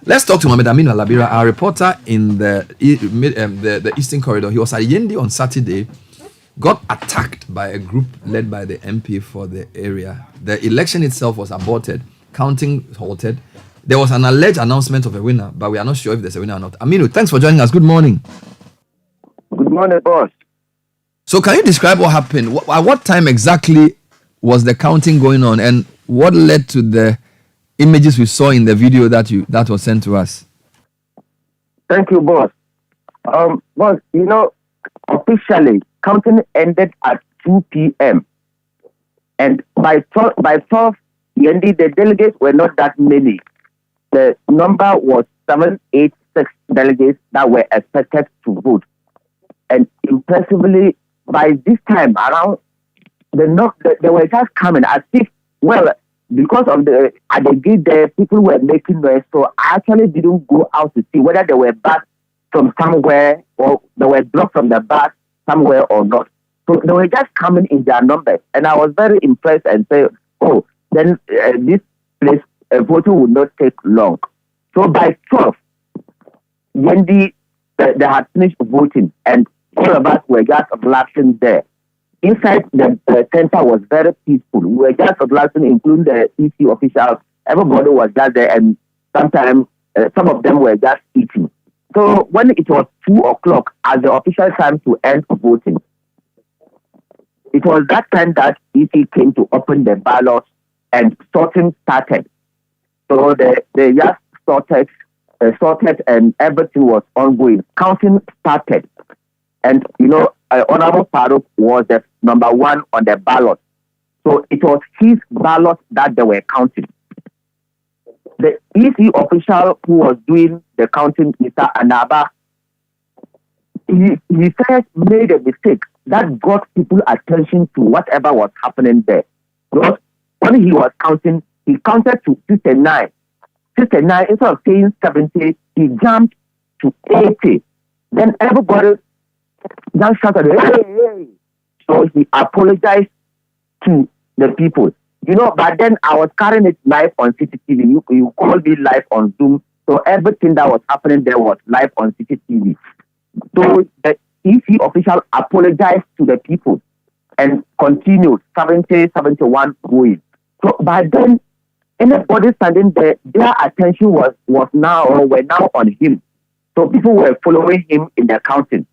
Let's talk to Mohamed Amin Alabira, our reporter in the Eastern Corridor. He was at Yendi on Saturday, got attacked by a group led by the MP for the area. The election itself was aborted, counting halted. There was an alleged announcement of a winner, but we are not sure if there's a winner or not. Aminu, thanks for joining us. Good morning. Good morning, boss. So can you describe what happened? At what time exactly was the counting going on, and what led to the images we saw in the video that was sent to us? Thank you, boss. Boss, officially, counting ended at 2 p.m. And by 12, Yendi, the delegates were not that many. The number was 786 delegates that were expected to vote. And impressively, by this time around, they were just coming as if, because of the gate there, people were making noise. So I actually didn't go out to see whether they were back from somewhere or they were blocked from the back somewhere or not. So they were just coming in their numbers. And I was very impressed and said, then this place, voting would not take long. So by 12, Yendi, they had finished voting and all of us were just relaxing there. Inside the center was very peaceful. We were just relaxing, including the Citi officials. Everybody was just there, and sometimes some of them were just eating. So when it was 2 o'clock as the official time to end voting, it was that time that Citi came to open the ballots and sorting started. So they just sorted, and everything was ongoing. Counting started. And, Honorable Farouk was the number 1 on the ballot. So it was his ballot that they were counting. The EC official who was doing the counting, Mr. Anaba, he first made a mistake that got people's attention to whatever was happening there. Because when he was counting, he counted to 59. 59, instead of saying 70, he jumped to 80. Then everybody just shouted, hey. So he apologized to the people. But then I was carrying it live on Citi TV. You called me live on Zoom. So everything that was happening there was live on Citi TV. So the EC official apologized to the people and continued 70, 71 going. So by then, anybody standing there, their attention were now on him. So people were following him in the counting.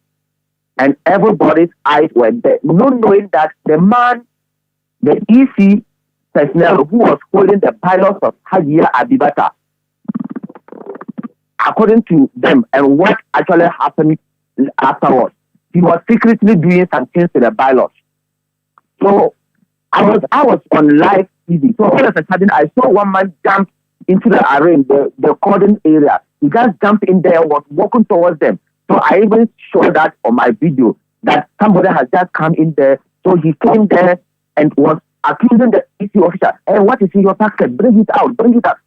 And everybody's eyes were there, not knowing that the man, the EC personnel who was holding the pilots of Hajia Abibata, according to them, and what actually happened afterwards, he was secretly doing some things to the pilots. So I was on live TV. So all of a sudden, I saw one man jump into the arena, the cordon area. He just jumped in there, was walking towards them. So I even showed that on my video that somebody has just come in there. So he came there and was accusing the EC officer. Hey, what is in your packet? Bring it out.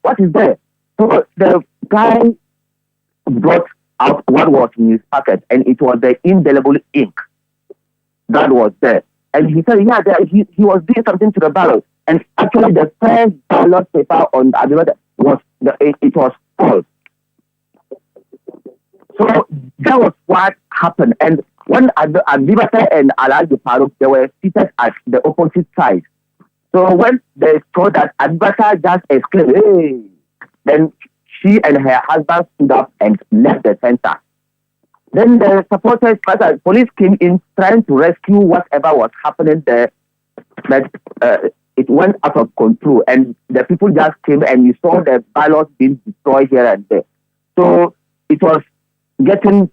What is there? So the guy brought out what was in his packet, and it was the indelible ink that was there. And he said, he was doing something to the ballot. And actually, the first ballot paper on the Abibata was false. So that was what happened. And when Abibata and Alhaji Farouk, they were seated at the opposite side. So when they saw that Abibata just exclaimed, hey, then she and her husband stood up and left the center. Then the supporters, police came in trying to rescue whatever was happening there. But it went out of control. And the people just came and you saw the ballots being destroyed here and there. So it was voting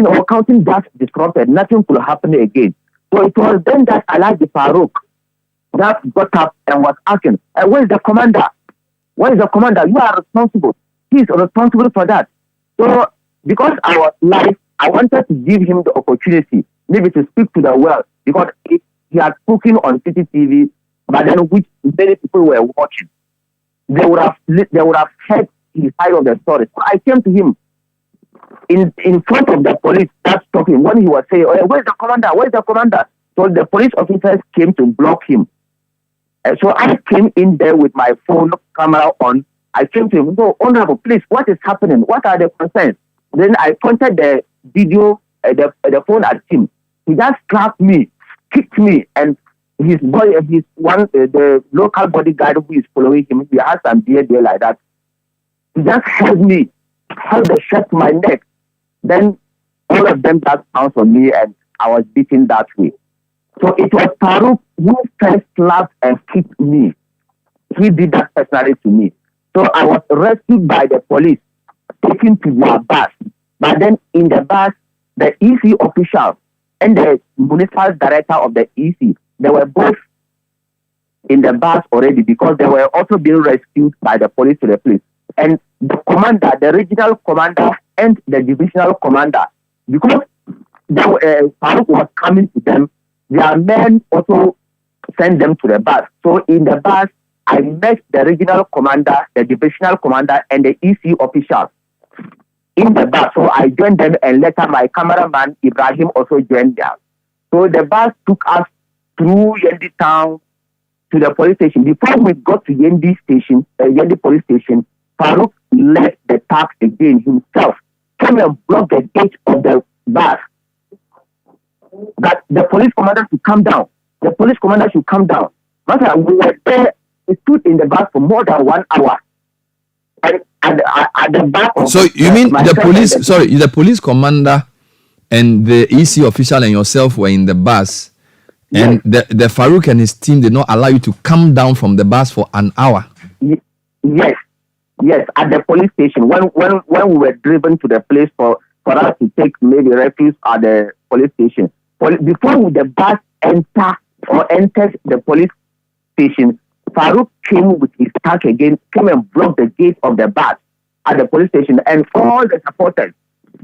or counting just disrupted. Nothing could happen again. So it was then that Alhaji Farouk that got up and was asking, where is the commander? Where is the commander? You are responsible. He is responsible for that. So because I was live, I wanted to give him the opportunity maybe to speak to the world, because he had spoken on Citi TV, but then which many people were watching. They would have heard his side of the story. So I came to him in front of the police that's talking when he was saying, where's the commander? Where's the commander? So the police officers came to block him. And so I came in there with my phone camera on I came to him, no, Honorable, please, what is happening? What are the concerns? Then I pointed the video, the phone at him. He just slapped me, kicked me, and the local bodyguard who is following him, he has some beard there like that. He just held the shirt to my neck. Then all of them just pounced on me, and I was beaten that way. So it was Farouk who first slapped and kicked me. He did that personally to me. So I was rescued by the police, taken to their bus. But then in the bus, the EC official and the municipal director of the EC, they were both in the bus already because they were also being rescued by the police to the place. And the commander, the regional commander and the divisional commander, because Farouk was coming to them, their men also sent them to the bus. So in the bus, I met the regional commander, the divisional commander, and the EC officials in the bus. So I joined them, and later my cameraman Ibrahim also joined them. So the bus took us through Yendi town to the police station. Before we got to Yendi police station, Farouk left the tax again himself, came and blocked the gate of the bus. That the police commander should come down. The police commander should come down. Master, we were there. We stood in the bus for more than 1 hour. And at the back of so you mean the police? The police commander and the EC official and yourself were in the bus, and the Farouk and his team did not allow you to come down from the bus for an hour. Yes, at the police station when we were driven to the place for us to take maybe refuge at the police station. Before the bus enters the police station, Farouk came with his tank again, came and blocked the gate of the bus at the police station, and all the supporters.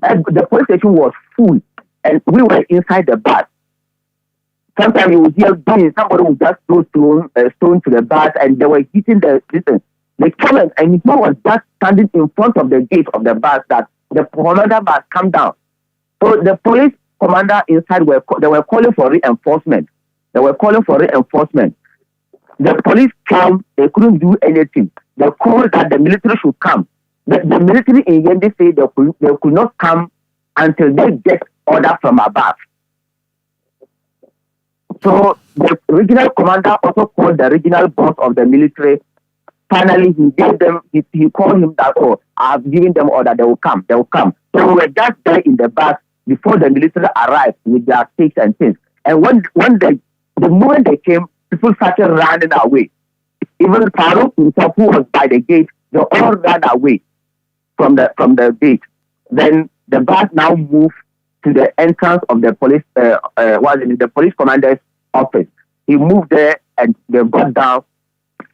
And the police station was full, and we were inside the bus. Sometimes you would hear somebody would just throw stone to the bus, and they were hitting the distance. They came and he was just standing in front of the gate of the bus that the commander must come down. So the police commander inside they were calling for reinforcement. The police came, they couldn't do anything. They called that the military should come. The military in Yendi said they could not come until they get order from above. So the regional commander also called the regional boss of the military. Finally, he called him that, I have given them order, they will come. So we were just there in the bus before the military arrived with their sticks and things. And the moment they came, people started running away. Even Farouk himself, who was by the gate, they all ran away from the gate. Then the bus now moved to the entrance of the police, the police commander's office. He moved there and they got down.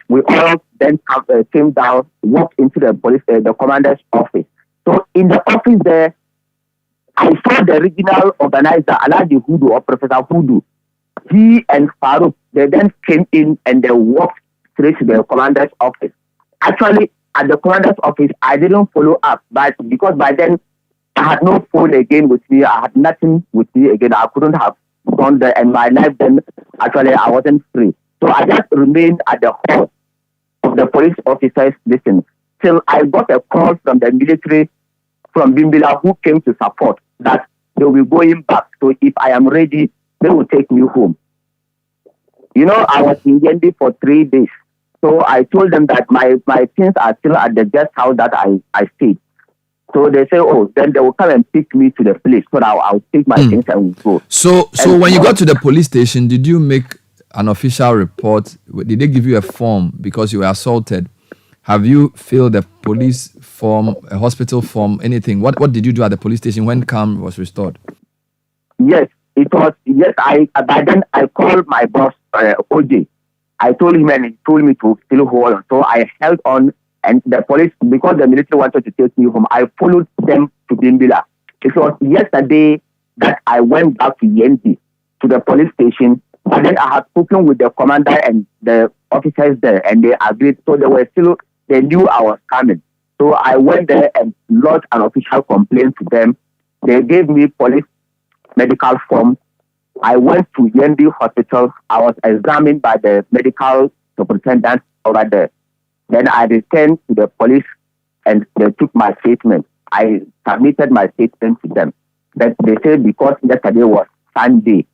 We all then came down, walked into the commander's office. So in the office there, I saw the regional organizer, Aladi Hudu or Professor Hudu. He and Farouk, they then came in and they walked straight to the commander's office. Actually, at the commander's office, I didn't follow up, but because by then I had no phone again with me, I had nothing with me again. I couldn't have gone there, and my life then, actually, I wasn't free. So I just remained at the hall of the police officers listening till I got a call from the military from Bimbila who came to support that they will be going back. So if I am ready, they will take me home. I was in Yendi for 3 days. So I told them that my things are still at the guest house that I stayed. So they say, then they will come and pick me to the place. So I'll take my things and we'll go. So when you got to the police station, did you make an official report? Did they give you a form because you were assaulted? Have you filled a police form, a hospital form, anything? What did you do at the police station when calm was restored? Yes, it was. Yes, by then I called my boss, OJ. I told him and he told me to still hold on. So I held on, and the police, because the military wanted to take me home, I followed them to Bimbila. It was yesterday that I went back to Yendi, to the police station. But then I had spoken with the commander and the officers there, and they agreed. So they knew I was coming. So I went there and lodged an official complaint to them. They gave me police medical form. I went to Yendi Hospital. I was examined by the medical superintendent over there. Then I returned to the police and they took my statement. I submitted my statement to them. That they said because yesterday was Sunday,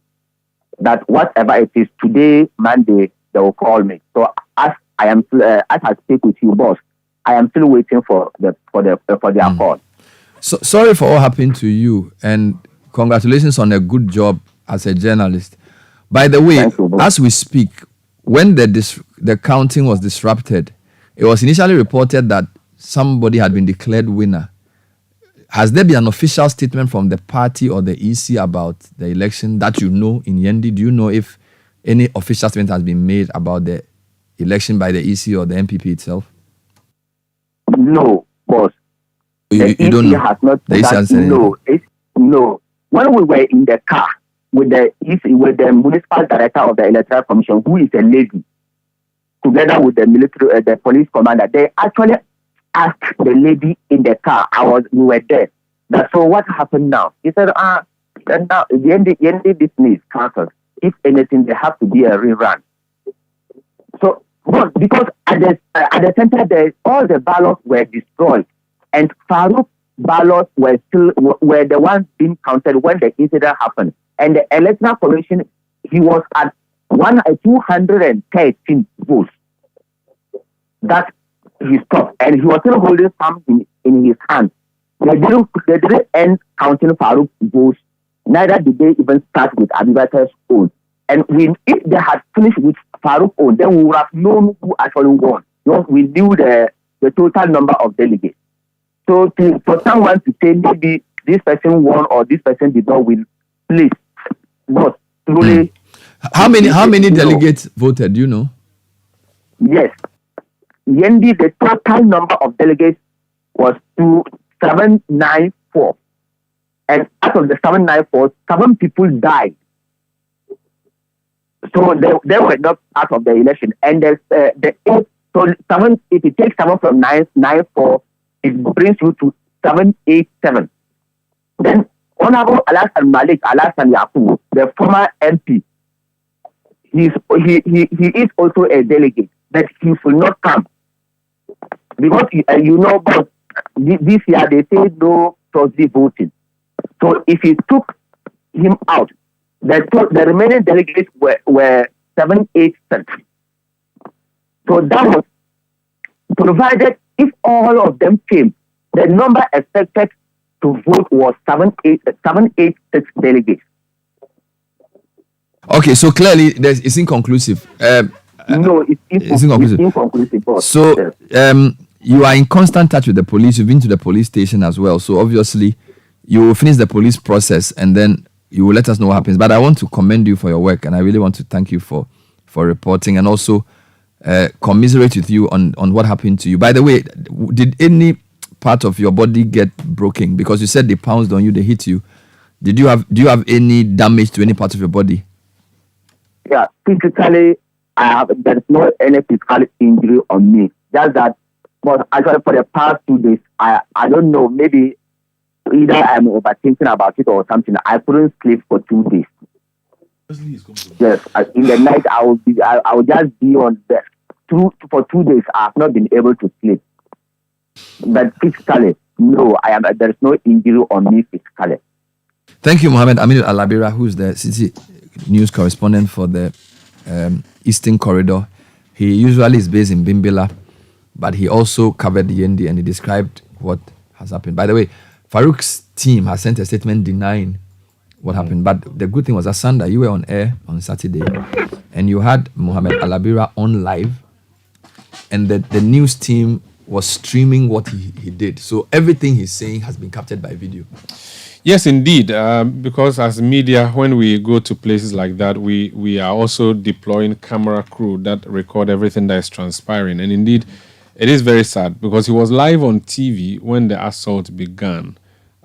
that whatever it is today, Monday, they will call me. So as I am, as I speak with you, boss, I am still waiting for their call. So sorry for what happened to you, and congratulations on a good job as a journalist. By the way, as we speak, when the counting was disrupted, it was initially reported that somebody had been declared winner. Has there been an official statement from the party or the EC about the election that you know in Yendi? Do you know if any official statement has been made about the election by the EC or the MPP itself? No, boss. You don't know? Has not no. When we were in the car with the municipal director of the electoral commission, who is a lady, together with the military, the police commander, they actually asked the lady in the car. We were there. So what happened now? He said, now the Yendi business cancelled. If anything, there have to be a rerun. So, because at the center, all the ballots were destroyed, and Farouk ballots were the ones being counted when the incident happened. And the electoral commission, he was at 213 votes. That he stopped, and he was still holding something in his hand. They didn't end counting Farouk votes. Neither did they even start with Abibakar's own. And if they had finished with Farouk own, then we would have known who actually won. Because we knew the total number of delegates. So for someone to say maybe this person won or this person did not win, please, but truly. How many delegates voted? Do you know? Yes. Yendi, the total number of delegates was 794. And out of the 794, 7 people died. So they were not part of the election. And there's the 8, so 7, if you take 7 from 994, it brings you to 787. Then Honorable Alassane Yakubu, the former MP, he is also a delegate, but he will not come. Because but this year they say no proxy voting. So if he took him out, the remaining delegates were 787. So that was provided if all of them came, the number expected to vote was 786 delegates. Okay, so clearly it's inconclusive. No, it's inconclusive. So you are in constant touch with the police. You've been to the police station as well. So obviously you will finish the police process and then you will let us know what happens. But I want to commend you for your work, and I really want to thank you for reporting, and also commiserate with you on what happened to you. By the way, did any part of your body get broken? Because you said they pounced on you, they hit you. Do you have any damage to any part of your body? Yeah, physically, there's no any physical injury on me. Just that, but actually for the past 2 days, I don't know, maybe either I'm overthinking about it or something. I couldn't sleep for 2 days. Yes, in the night I will just be on bed. For 2 days I have not been able to sleep. But physically, no, there is no injury on me physically. Thank you, Mohammed Aminu Alabira, who's the Citi news correspondent for the Eastern Corridor. He usually is based in Bimbila, but he also covered the Yendi and he described what has happened. By the way, Farouk's team has sent a statement denying what happened. But the good thing was that Sanda, you were on air on Saturday and you had Mohammed Alabira on live, and the news team was streaming what he did. So everything he's saying has been captured by video. Yes, indeed. Because as media, when we go to places like that, we are also deploying camera crew that record everything that is transpiring. And indeed, it is very sad because he was live on TV when the assault began.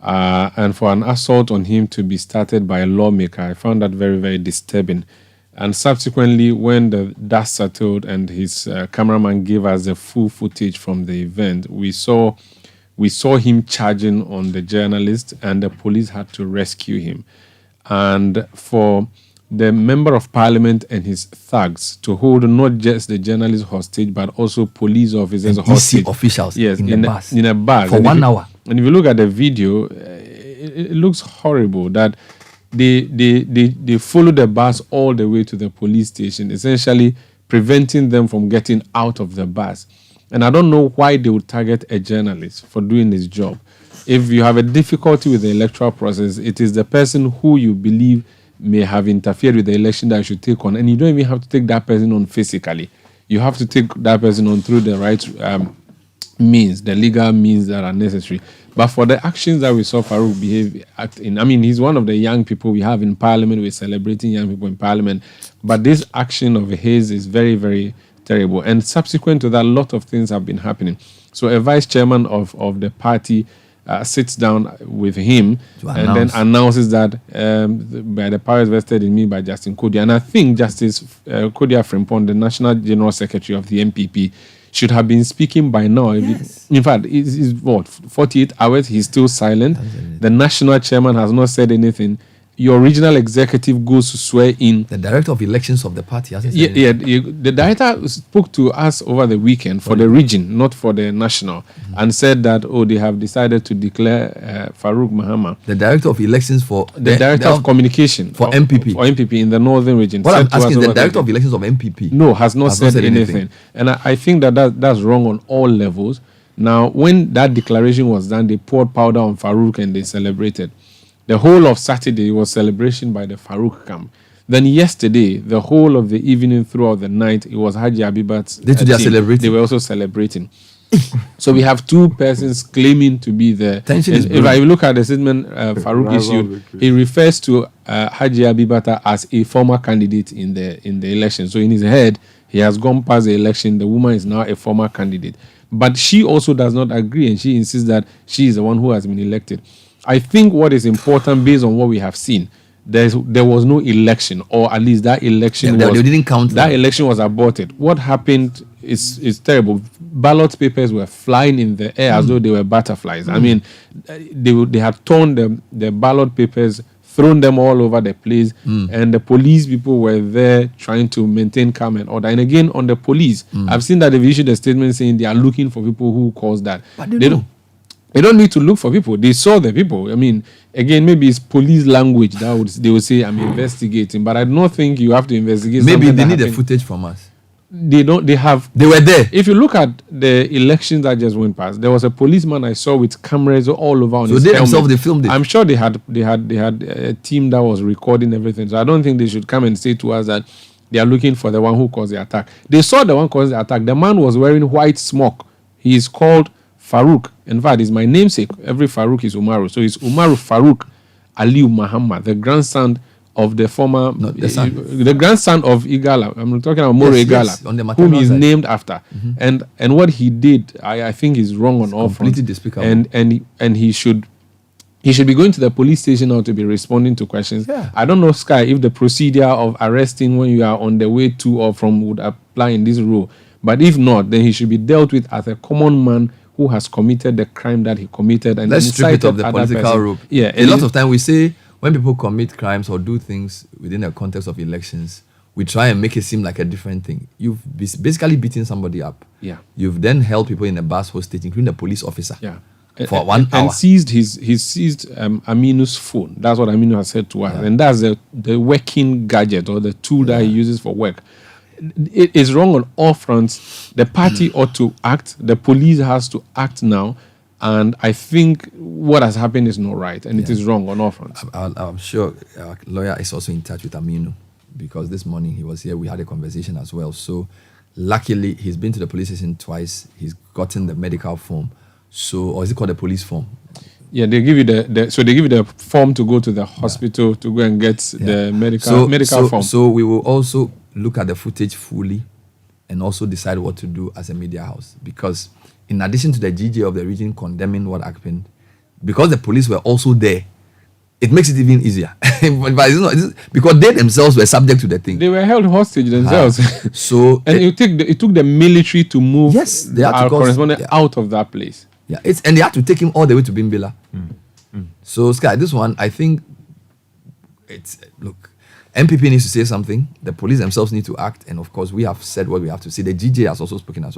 And for an assault on him to be started by a lawmaker, I found that very, very disturbing. And subsequently, when the dust settled and his cameraman gave us the full footage from the event, we saw him charging on the journalist, and the police had to rescue him. And for the member of parliament and his thugs to hold not just the journalist hostage, but also police officers and hostage. EC officials Yes, in the bus. In a bus. For 1 hour. And if you look at the video, it looks horrible that they follow the bus all the way to the police station, essentially preventing them from getting out of the bus. And I don't know why they would target a journalist for doing his job. If you have a difficulty with the electoral process, it is the person who you believe may have interfered with the election that you should take on. And you don't even have to take that person on physically. You have to take that person on through the right means, the legal means that are necessary. But for the actions that we saw Farouk act in, I mean, he's one of the young people we have in parliament. We're celebrating young people in parliament. But this action of his is very, very terrible. And subsequent to that, a lot of things have been happening. So a vice chairman of the party sits down with him and then announces that by the powers vested in me by Justin Kodia. And I think Justice Kodia Frimpong, the National General Secretary of the MPP, should have been speaking by now. Yes. In fact, it's what, 48 hours, he's still silent. The national chairman has not said anything. Your regional executive goes to swear in. The director of elections of the party hasn't said anything. The director spoke to us over the weekend for the region, not for the national, and said that, they have decided to declare Farouk Mahama. The director of elections for... The director of communication. For MPP. For MPP in the northern region. What I'm asking is the director of elections of MPP. No, has not said anything. And I think that's wrong on all levels. Now, when that declaration was done, they poured powder on Farouk and they celebrated. The whole of Saturday was celebration by the Farouk camp. Then yesterday, the whole of the evening throughout the night, it was Haji Abibat's team. They were also celebrating. So we have two persons claiming to be the... Tension is if I look at the statement Farouk issued, he refers to Haji Abibata as a former candidate in the election. So in his head, he has gone past the election. The woman is now a former candidate. But she also does not agree, and she insists that she is the one who has been elected. I think what is important, based on what we have seen, there was no election, or at least that election they didn't count. That election was aborted. What happened is terrible. Ballot papers were flying in the air as though they were butterflies. I mean, they had torn the ballot papers, thrown them all over the place, and the police people were there trying to maintain calm and order. And again, on the police, I've seen that they've issued a statement saying they are looking for people who caused that. But they don't need to look for people. They saw the people. I mean, again, maybe it's police language they will say, I'm investigating, but I don't think you have to investigate. Maybe they need the footage from us. They were there. If you look at the elections that just went past, there was a policeman I saw with cameras all over on his helmet. Themselves, they filmed it. I'm sure they had a team that was recording everything. So I don't think they should come and say to us that they are looking for the one who caused the attack. They saw the one caused the attack. The man was wearing white smock. He is called Farouk. In fact, it's my namesake. Every Farouk is Umaru. So it's Umaru Farouk Aliu Mahama, the grandson of the former... the grandson of Igala. I'm talking about Moro Igala, whom he's named after. And what he did, I think is wrong on all fronts. Completely despicable. And he should be going to the police station now to be responding to questions. Yeah. I don't know, Sky, if the procedure of arresting when you are on the way to or from would apply in this rule. But if not, then he should be dealt with as a common man who has committed the crime that he committed. And let's strip it of the political rope. Yeah, a lot of time we say when people commit crimes or do things within the context of elections, we try and make it seem like a different thing. You've basically beaten somebody up. Yeah. You've then held people in a bus hostage, including the police officer. Yeah. For 1 hour. And seized Aminu's phone. That's what Aminu has said to us. Yeah. And that's the working gadget or the tool that he uses for work. It is wrong on all fronts. The party ought to act. The police has to act now. And I think what has happened is not right. And it is wrong on all fronts. I'm sure our lawyer is also in touch with Aminu, because this morning he was here. We had a conversation as well. So luckily, he's been to the police station twice. He's gotten the medical form. So, or is it called the police form? Yeah, they give you the form to go to the hospital to go and get the medical form. So we will also look at the footage fully and also decide what to do as a media house. Because in addition to the GJ of the region condemning what happened, because the police were also there, it makes it even easier. But it's because they themselves were subject to the thing. They were held hostage themselves. So and it took the military to move our correspondent out of that place. Yeah, and they had to take him all the way to Bimbila. So Sky, this one, I think look, MPP needs to say something. The police themselves need to act. And of course, we have said what we have to say. The GJ has also spoken as well.